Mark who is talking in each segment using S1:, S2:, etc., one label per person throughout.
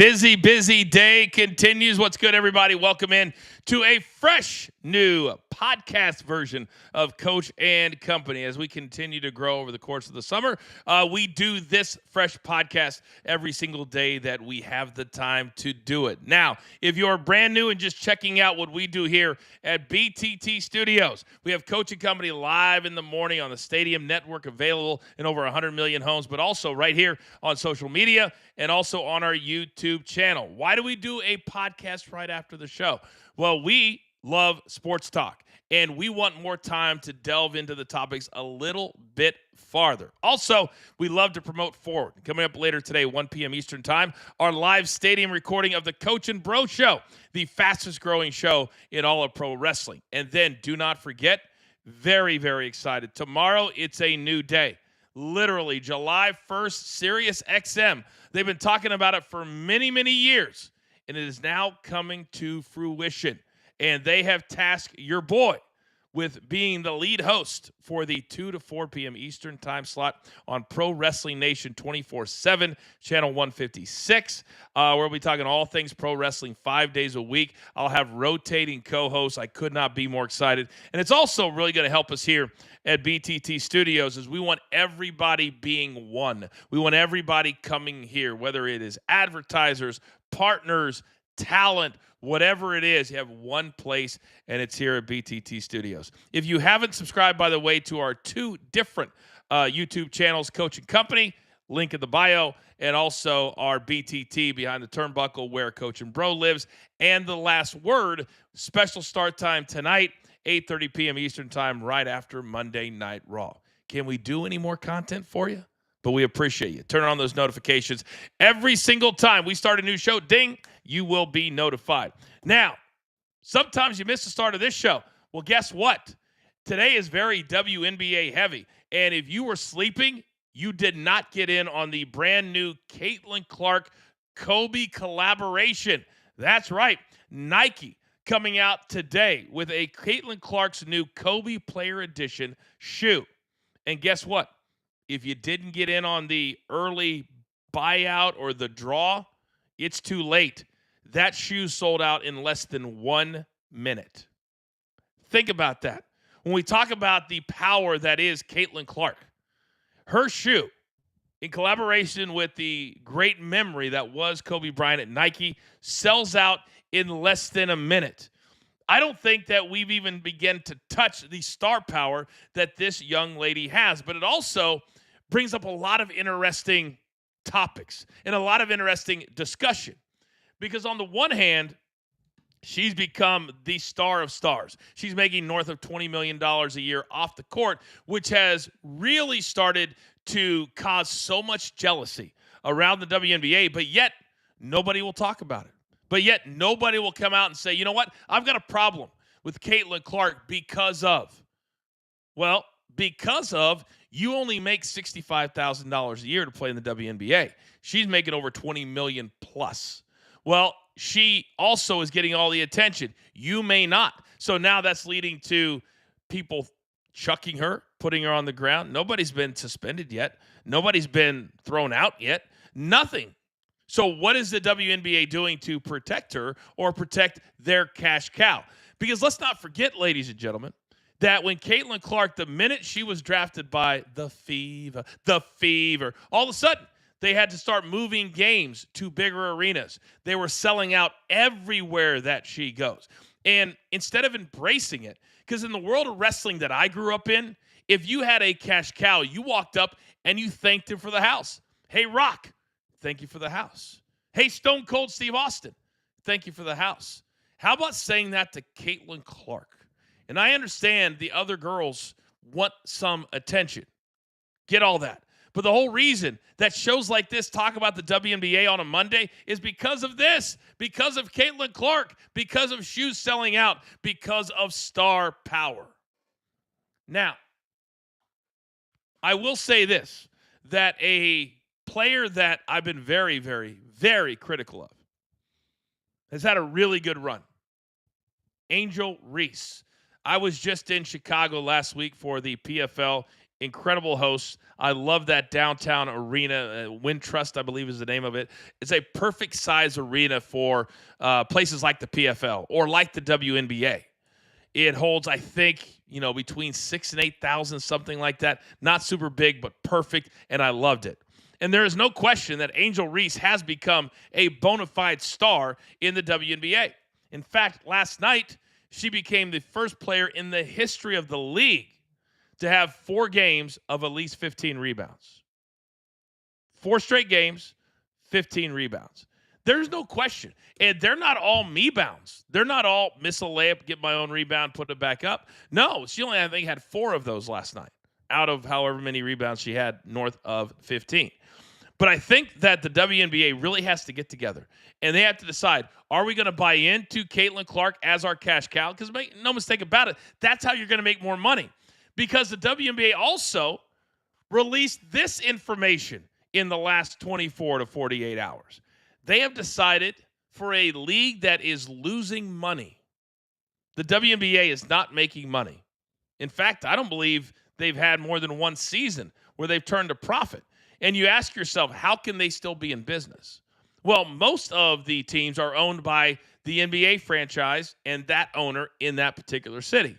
S1: Busy day continues. What's good, everybody? Welcome in to a fresh new podcast version of Coach and Company. As we continue to grow over the course of the summer, we do this fresh podcast every single day that we have the time to do it. Now, if you're brand new and just checking out what we do here at BTT Studios, we have Coach and Company live in the morning on the Stadium Network, available in over 100 million homes, but also right here on social media and also on our YouTube channel. Why do we do a podcast right after the show? Well, we love sports talk, and we want more time to delve into the topics a little bit farther. Also, we love to promote forward. Coming up later today, 1 p.m. Eastern Time, our live stadium recording of the Coach and Bro Show, the fastest growing show in all of pro wrestling. And then do not forget, very, very excited. Tomorrow, it's a new day. Literally, July 1st, Sirius XM. They've been talking about it for many, many years, and it is now coming to fruition. And they have tasked your boy with being the lead host for the 2 to 4 p.m. Eastern time slot on Pro Wrestling Nation 24/7, channel 156, where we'll be talking all things pro wrestling 5 days a week. I'll have rotating co-hosts. I could not be more excited. And it's also really going to help us here at BTT Studios, is we want everybody being one. We want everybody coming here, whether it is advertisers, partners, talent, whatever it is, you have one place, and it's here at BTT Studios. If you haven't subscribed, by the way, to our two different YouTube channels, Coach and Company, link in the bio, and also our BTT Behind the Turnbuckle, where Coach and Bro lives, and The Last Word, special start time tonight, 8:30 p.m. Eastern Time, right after Monday Night Raw. Can we do any more content for you? But we appreciate you. Turn on those notifications. Every single time we start a new show, ding, you will be notified. Now, sometimes you miss the start of this show. Well, guess what? Today is very WNBA heavy. And if you were sleeping, you did not get in on the brand new Caitlin Clark-Kobe collaboration. That's right. Nike coming out today with a Caitlin Clark's new Kobe Player Edition shoe. And guess what? If you didn't get in on the early buyout or the draw, it's too late. That shoe sold out in less than 1 minute. Think about that. When we talk about the power that is Caitlin Clark, her shoe, in collaboration with the great memory that was Kobe Bryant at Nike, sells out in less than a minute. I don't think that we've even begun to touch the star power that this young lady has, but it also brings up a lot of interesting topics and a lot of interesting discussion. Because on the one hand, she's become the star of stars. She's making north of $20 million a year off the court, which has really started to cause so much jealousy around the WNBA, but yet nobody will talk about it. But yet nobody will come out and say, you know what, I've got a problem with Caitlin Clark because of, well, because of you only make $65,000 a year to play in the WNBA. She's making over $20 million plus. Well, she also is getting all the attention. You may not. So now that's leading to people chucking her, putting her on the ground. Nobody's been suspended yet. Nobody's been thrown out yet. Nothing. So what is the WNBA doing to protect her or protect their cash cow? Because let's not forget, ladies and gentlemen, that when Caitlin Clark, the minute she was drafted by the Fever, all of a sudden they had to start moving games to bigger arenas. They were selling out everywhere that she goes. And instead of embracing it, because in the world of wrestling that I grew up in, if you had a cash cow, you walked up and you thanked him for the house. Hey, Rock, thank you for the house. Hey, Stone Cold Steve Austin, thank you for the house. How about saying that to Caitlin Clark? And I understand the other girls want some attention. Get all that. But the whole reason that shows like this talk about the WNBA on a Monday is because of this, because of Caitlin Clark, because of shoes selling out, because of star power. Now, I will say this, that a player that I've been very, very, very critical of has had a really good run. Angel Reese. I was just in Chicago last week for the PFL incredible hosts. I love that downtown arena. Wintrust, I believe, is the name of it. It's a perfect size arena for places like the PFL or like the WNBA. It holds, I think, between 6,000 and 8,000, something like that. Not super big, but perfect, and I loved it. And there is no question that Angel Reese has become a bona fide star in the WNBA. In fact, last night, she became the first player in the history of the league to have 4 games of at least 15 rebounds. 4 straight games, 15 rebounds. There's no question. And they're not all me-bounds. They're not all miss a layup, get my own rebound, put it back up. No, she only, I think, had 4 of those last night out of however many rebounds she had, north of 15. But I think that the WNBA really has to get together, and they have to decide, are we going to buy into Caitlin Clark as our cash cow? Because make no mistake about it, that's how you're going to make more money. Because the WNBA also released this information in the last 24 to 48 hours. They have decided for a league that is losing money, the WNBA is not making money. In fact, I don't believe they've had more than one season where they've turned a profit. And you ask yourself, how can they still be in business? Well, most of the teams are owned by the NBA franchise and that owner in that particular city.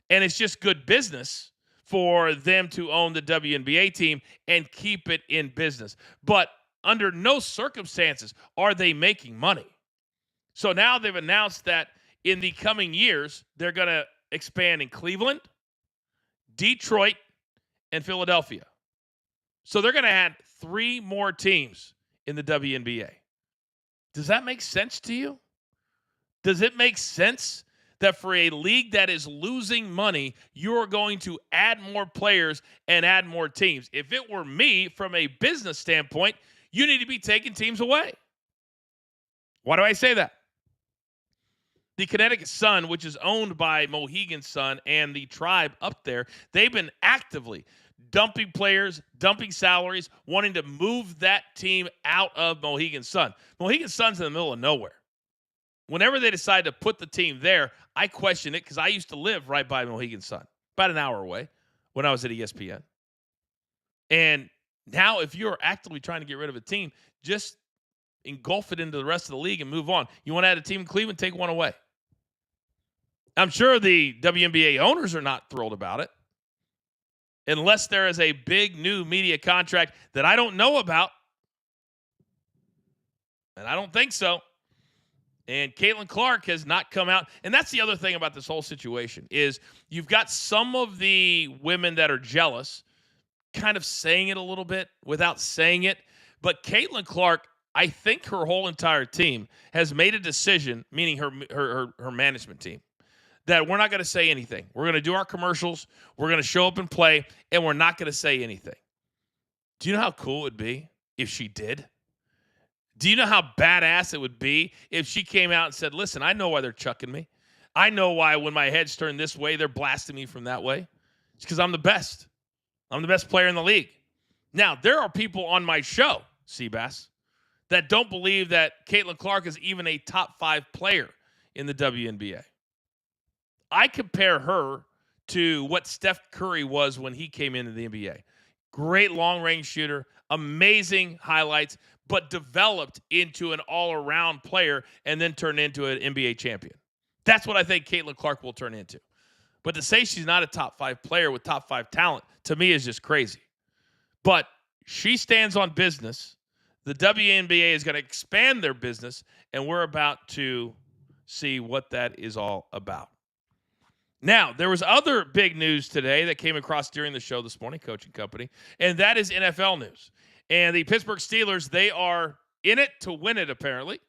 S1: And it's just good business for them to own the WNBA team and keep it in business. But under no circumstances are they making money. So now they've announced that in the coming years, they're going to expand in Cleveland, Detroit, and Philadelphia. So they're going to add 3 more teams in the WNBA. Does that make sense to you? Does it make sense that for a league that is losing money, you're going to add more players and add more teams? If it were me, from a business standpoint, you need to be taking teams away. Why do I say that? The Connecticut Sun, which is owned by Mohegan Sun and the tribe up there, they've been actively dumping players, dumping salaries, wanting to move that team out of Mohegan Sun. Mohegan Sun's in the middle of nowhere. Whenever they decide to put the team there, I question it because I used to live right by Mohegan Sun, about an hour away when I was at ESPN. And now if you're actively trying to get rid of a team, just engulf it into the rest of the league and move on. You want to add a team in Cleveland, take one away. I'm sure the WNBA owners are not thrilled about it, unless there is a big new media contract that I don't know about. And I don't think so. And Caitlin Clark has not come out. And that's the other thing about this whole situation is you've got some of the women that are jealous kind of saying it a little bit without saying it. But Caitlin Clark, I think her whole entire team has made a decision, meaning her management team, that we're not going to say anything. We're going to do our commercials. We're going to show up and play, and we're not going to say anything. Do you know how cool it would be if she did? Do you know how badass it would be if she came out and said, listen, I know why they're chucking me. I know why when my head's turned this way, they're blasting me from that way. It's because I'm the best. I'm the best player in the league. Now, there are people on my show, Seabass, that don't believe that Caitlin Clark is even a top 5 player in the WNBA. I compare her to what Steph Curry was when he came into the NBA. Great long-range shooter, amazing highlights, but developed into an all-around player and then turned into an NBA champion. That's what I think Caitlin Clark will turn into. But to say she's not a top 5 player with top 5 talent, to me, is just crazy. But she stands on business. The WNBA is going to expand their business, and we're about to see what that is all about. Now, there was other big news today that came across during the show this morning, Coaching Company, and that is NFL news. And the Pittsburgh Steelers, they are in it to win it, apparently,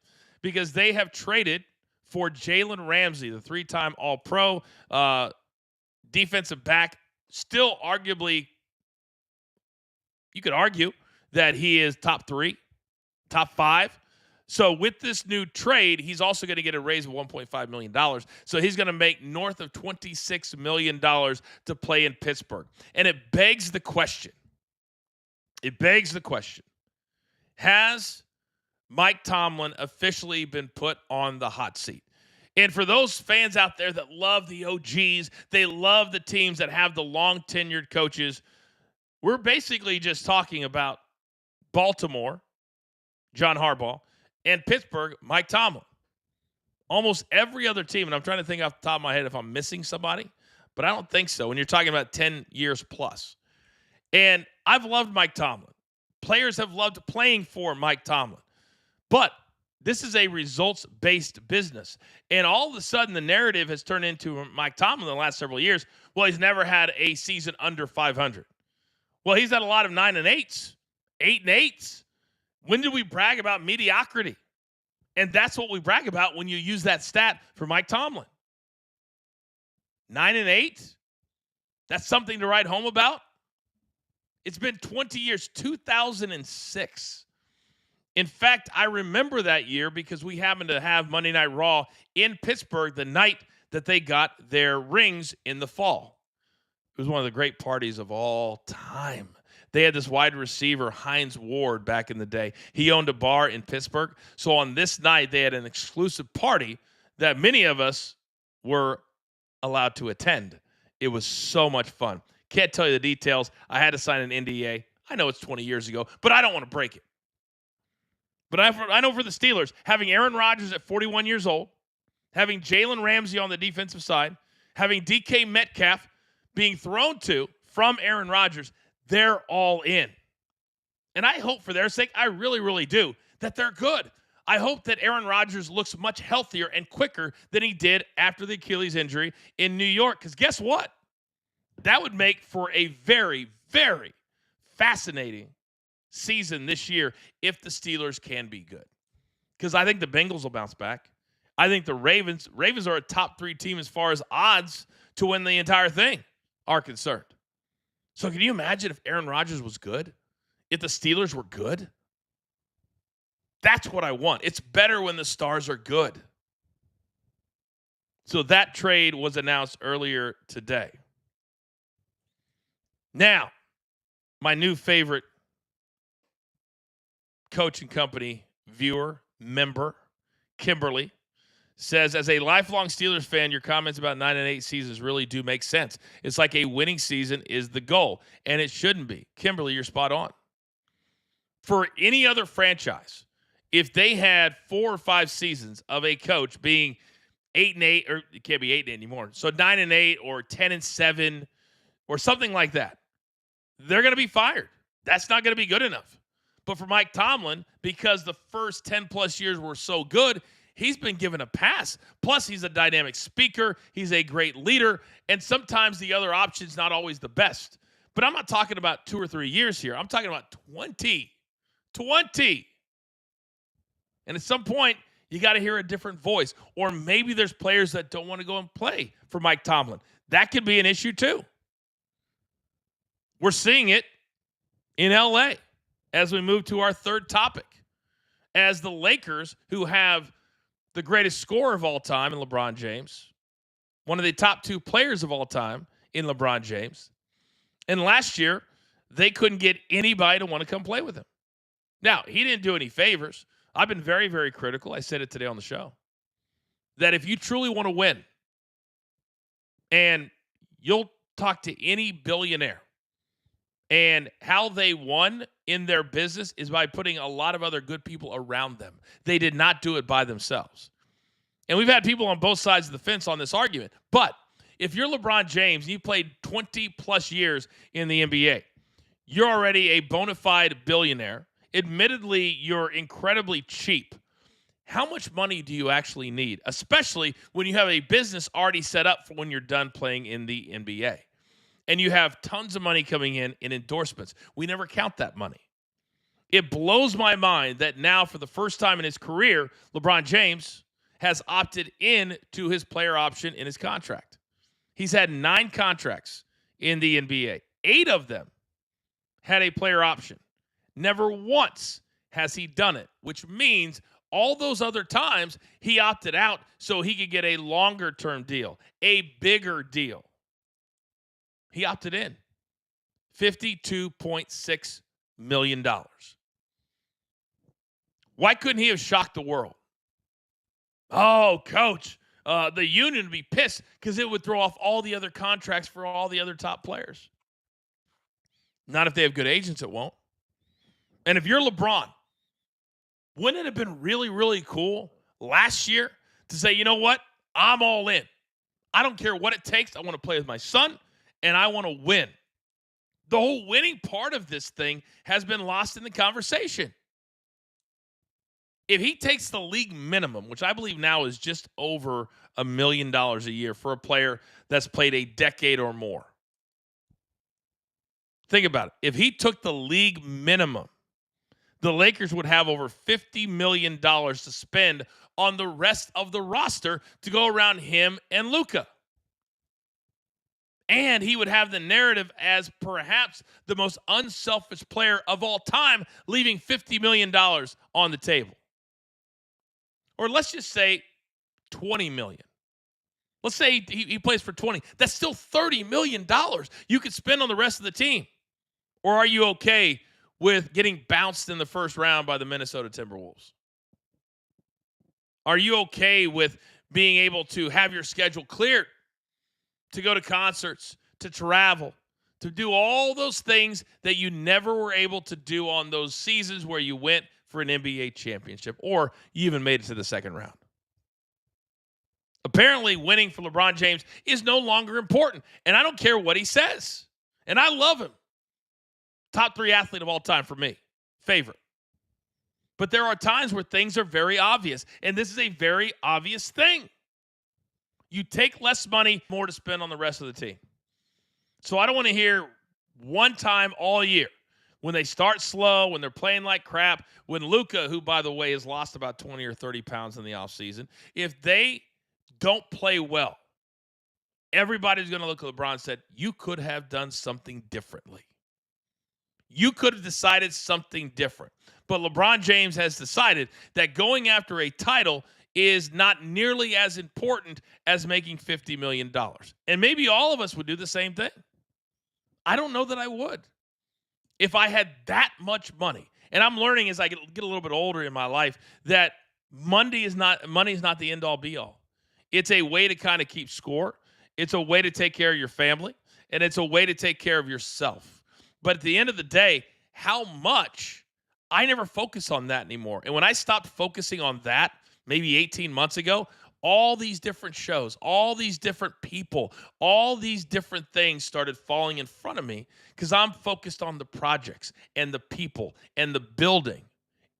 S1: because they have traded for Jalen Ramsey, the 3-time All-Pro defensive back. Still arguably, you could argue that he is top 3, top 5. So with this new trade, he's also going to get a raise of $1.5 million. So he's going to make north of $26 million to play in Pittsburgh. And it begs the question. Has Mike Tomlin officially been put on the hot seat? And for those fans out there that love the OGs, they love the teams that have the long-tenured coaches, We're basically just talking about Baltimore, John Harbaugh, and Pittsburgh, Mike Tomlin. Almost every other team, and I'm trying to think off the top of my head if I'm missing somebody, but I don't think so when you're talking about 10 years plus. And I've loved Mike Tomlin. Players have loved playing for Mike Tomlin. But this is a results-based business. And all of a sudden, the narrative has turned into Mike Tomlin in the last several years. Well, he's never had a season under 500. Well, he's had a lot of 9 and 8s, 8 and 8s. When did we brag about mediocrity? And that's what we brag about when you use that stat for Mike Tomlin. 9 and 8? That's something to write home about? It's been 20 years, 2006. In fact, I remember that year because we happened to have Monday Night Raw in Pittsburgh the night that they got their rings in the fall. It was one of the great parties of all time. They had this wide receiver, Hines Ward, back in the day. He owned a bar in Pittsburgh. So on this night, they had an exclusive party that many of us were allowed to attend. It was so much fun. Can't tell you the details. I had to sign an NDA. I know it's 20 years ago, but I don't want to break it. But I know for the Steelers, having Aaron Rodgers at 41 years old, having Jalen Ramsey on the defensive side, having DK Metcalf being thrown to from Aaron Rodgers, they're all in. And I hope for their sake, I really, really do, that they're good. I hope that Aaron Rodgers looks much healthier and quicker than he did after the Achilles injury in New York. Because guess what? That would make for a very, very fascinating season this year if the Steelers can be good. Because I think the Bengals will bounce back. I think the Ravens are a top 3 team as far as odds to win the entire thing are concerned. So can you imagine if Aaron Rodgers was good? If the Steelers were good? That's what I want. It's better when the stars are good. So that trade was announced earlier today. Now, my new favorite coaching company viewer, member, Kimberly, says, as a lifelong Steelers fan, your comments about 9 and 8 seasons really do make sense. It's like a winning season is the goal, and it shouldn't be. Kimberly, you're spot on. For any other franchise, if they had 4 or 5 seasons of a coach being 8 and 8, or it can't be 8 and 8 anymore, so 9 and 8 or 10 and 7 or something like that, they're going to be fired. That's not going to be good enough. But for Mike Tomlin, because the first 10 plus years were so good, he's been given a pass. Plus, he's a dynamic speaker. He's a great leader. And sometimes the other option's not always the best. But I'm not talking about 2 or 3 years here. I'm talking about 20. 20. And at some point, you got to hear a different voice. Or maybe there's players that don't want to go and play for Mike Tomlin. That could be an issue too. We're seeing it in LA as we move to our third topic. As the Lakers, who have the greatest scorer of all time in LeBron James, one of the top 2 players of all time in LeBron James, and last year, they couldn't get anybody to want to come play with him. Now, he didn't do any favors. I've been very, very critical. I said it today on the show. That if you truly want to win, and you'll talk to any billionaire, and how they won in their business is by putting a lot of other good people around them. They did not do it by themselves. And we've had people on both sides of the fence on this argument. But if you're LeBron James and you played 20 plus years in the NBA, you're already a bona fide billionaire. Admittedly, you're incredibly cheap. How much money do you actually need, especially when you have a business already set up for when you're done playing in the NBA? And you have tons of money coming in endorsements. We never count that money. It blows my mind that now, for the first time in his career, LeBron James has opted in to his player option in his contract. He's had 9 contracts in the NBA. 8 of them had a player option. Never once has he done it, which means all those other times he opted out so he could get a longer-term deal, a bigger deal. He opted in. $52.6 million. Why couldn't he have shocked the world? Oh, coach, the union would be pissed because it would throw off all the other contracts for all the other top players. Not if they have good agents, it won't. And if you're LeBron, wouldn't it have been really, really cool last year to say, you know what? I'm all in. I don't care what it takes. I want to play with my son, and I want to win. The whole winning part of this thing has been lost in the conversation. If he takes the league minimum, which I believe now is just over $1 million a year for a player that's played a decade or more. Think about it. If he took the league minimum, the Lakers would have over $50 million to spend on the rest of the roster to go around him and Luka. And he would have the narrative as perhaps the most unselfish player of all time, leaving $50 million on the table. Or let's just say $20 million. Let's say he plays for 20. That's still $30 million you could spend on the rest of the team. Or are you okay with getting bounced in the first round by the Minnesota Timberwolves? Are you okay with being able to have your schedule cleared to go to concerts, to travel, to do all those things that you never were able to do on those seasons where you went for an NBA championship or you even made it to the second round? Apparently, winning for LeBron James is no longer important, and I don't care what he says. And I love him. Top 3 athlete of all time for me. Favorite. But there are times where things are very obvious, and this is a very obvious thing. You take less money, more to spend on the rest of the team. So I don't want to hear one time all year when they start slow, when they're playing like crap, when Luka, who, by the way, has lost about 20 or 30 pounds in the offseason, if they don't play well, everybody's going to look at LeBron and said, you could have done something differently. You could have decided something different. But LeBron James has decided that going after a title is not nearly as important as making $50 million. And maybe all of us would do the same thing. I don't know that I would. If I had that much money, and I'm learning as I get a little bit older in my life that money is not the end-all be-all. It's a way to kind of keep score. It's a way to take care of your family, and it's a way to take care of yourself. But at the end of the day, how much, I never focus on that anymore. And when I stopped focusing on that, maybe 18 months ago, all these different shows, all these different people, all these different things started falling in front of me because I'm focused on the projects and the people and the building.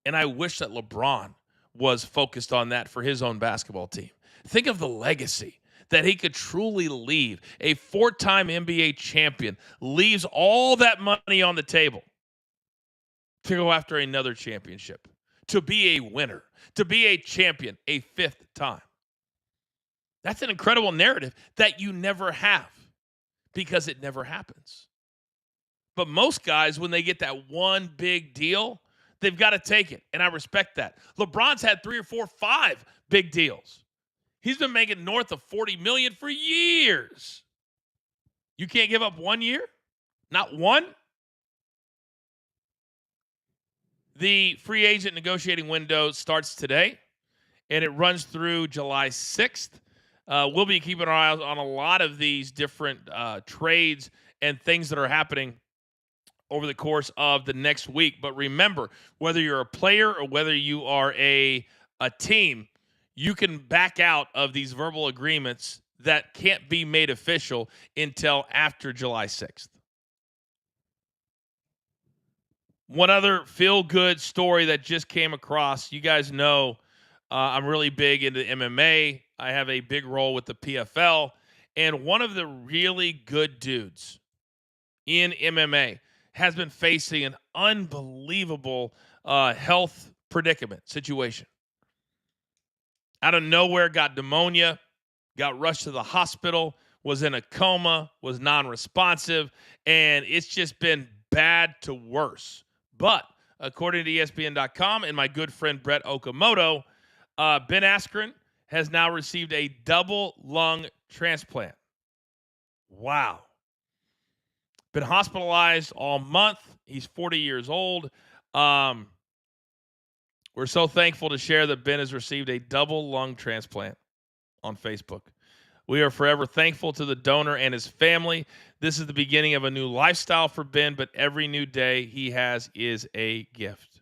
S1: And I wish that LeBron was focused on that for his own basketball team. Think of the legacy that he could truly leave. A 4-time NBA champion leaves all that money on the table to go after another championship, to be a winner, to be a champion a 5th time. That's an incredible narrative that you never have because it never happens. But most guys, when they get that one big deal, they've got to take it, and I respect that. LeBron's had 3 or 4, 5 big deals. He's been making north of $40 million for years. You can't give up 1 year? Not one? The free agent negotiating window starts today, and it runs through July 6th. We'll be keeping our eyes on a lot of these different trades and things that are happening over the course of the next week. But remember, whether you're a player or whether you are a team, you can back out of these verbal agreements that can't be made official until after July 6th. One other feel-good story that just came across. You guys know I'm really big into MMA. I have a big role with the PFL. And one of the really good dudes in MMA has been facing an unbelievable health predicament situation. Out of nowhere, got pneumonia, got rushed to the hospital, was in a coma, was non-responsive, and it's just been bad to worse. But according to ESPN.com and my good friend Brett Okamoto, Ben Askren has now received a double lung transplant. Wow. Been hospitalized all month. He's 40 years old. We're so thankful to share that Ben has received a double lung transplant on Facebook. We are forever thankful to the donor and his family. This is the beginning of a new lifestyle for Ben, but every new day he has is a gift.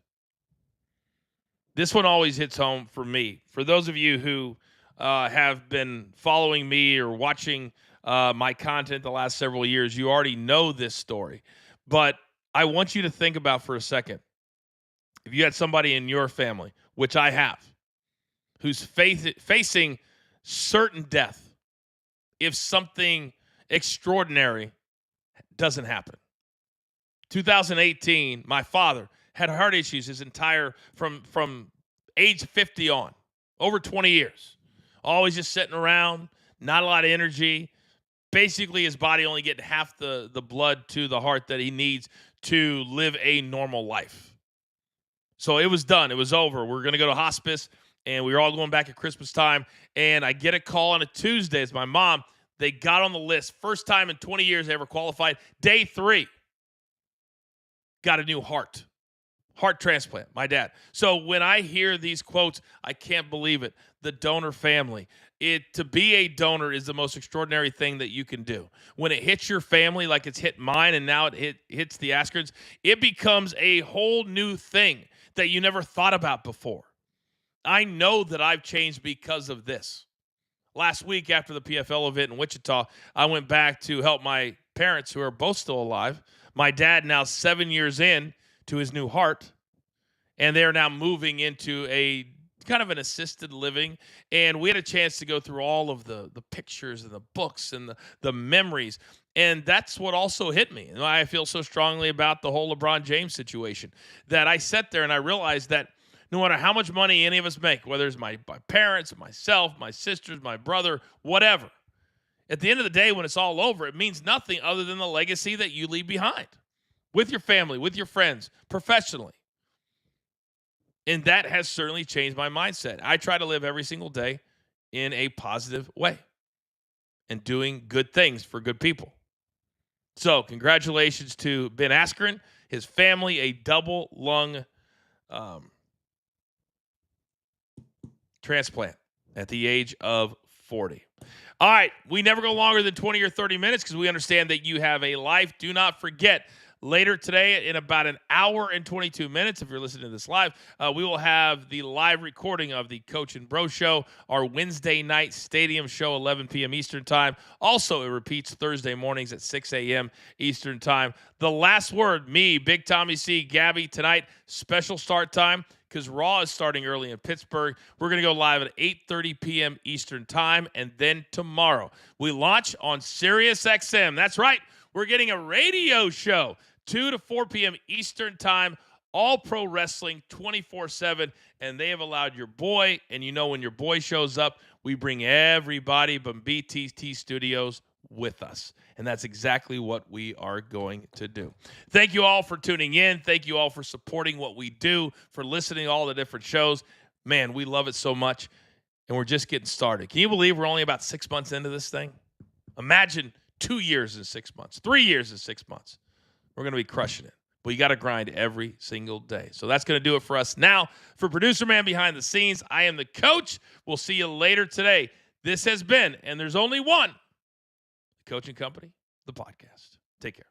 S1: This one always hits home for me. For those of you who have been following me or watching my content the last several years, you already know this story. But I want you to think about for a second, if you had somebody in your family, which I have, who's facing certain death if something extraordinary doesn't happen. 2018, my father had heart issues his entire, from age 50 on, over 20 years. Always just sitting around, not a lot of energy. Basically, his body only getting half the blood to the heart that he needs to live a normal life. So it was done. It was over. We're going to go to hospice, and we were all going back at Christmas time. And I get a call on a Tuesday. It's my mom. They got on the list. First time in 20 years they ever qualified. Day 3. Got a new heart transplant, my dad. So when I hear these quotes, I can't believe it. The donor family. To be a donor is the most extraordinary thing that you can do. When it hits your family like it's hit mine and now it hits the Askards, it becomes a whole new thing that you never thought about before. I know that I've changed because of this. Last week after the PFL event in Wichita, I went back to help my parents, who are both still alive. My dad now 7 years in to his new heart, and they're now moving into a kind of an assisted living. And we had a chance to go through all of the pictures and the books and the memories. And that's what also hit me. And I feel so strongly about the whole LeBron James situation that I sat there and I realized that no matter how much money any of us make, whether it's my parents, myself, my sisters, my brother, whatever, at the end of the day, when it's all over, it means nothing other than the legacy that you leave behind with your family, with your friends, professionally. And that has certainly changed my mindset. I try to live every single day in a positive way and doing good things for good people. So congratulations to Ben Askren, his family, a double lung transplant at the age of 40. All right, we never go longer than 20 or 30 minutes because we understand that you have a life. Do not forget, later today, in about an hour and 22 minutes, if you're listening to this live, we will have the live recording of the Coach and Bro Show, our Wednesday night stadium show, 11 p.m. Eastern Time. Also, it repeats Thursday mornings at 6 a.m. Eastern Time. The last word, me, Big Tommy C, Gabby, tonight, special start time, because Raw is starting early in Pittsburgh. We're going to go live at 8:30 p.m. Eastern Time, and then tomorrow we launch on Sirius XM. That's right. We're getting a radio show, 2 to 4 p.m. Eastern Time, all pro wrestling 24/7, and they have allowed your boy, and you know when your boy shows up, we bring everybody from BTT Studios with us. And that's exactly what we are going to do. Thank you all for tuning in. Thank you all for supporting what we do, for listening to all the different shows. Man, we love it so much, and we're just getting started. Can you believe we're only about 6 months into this thing? Imagine 2 years and 6 months, 3 years and 6 months. We're going to be crushing it. But you got to grind every single day. So that's going to do it for us now. For Producer Man Behind the Scenes, I am the coach. We'll see you later today. This has been, and there's only one, Coaching Company, the podcast. Take care.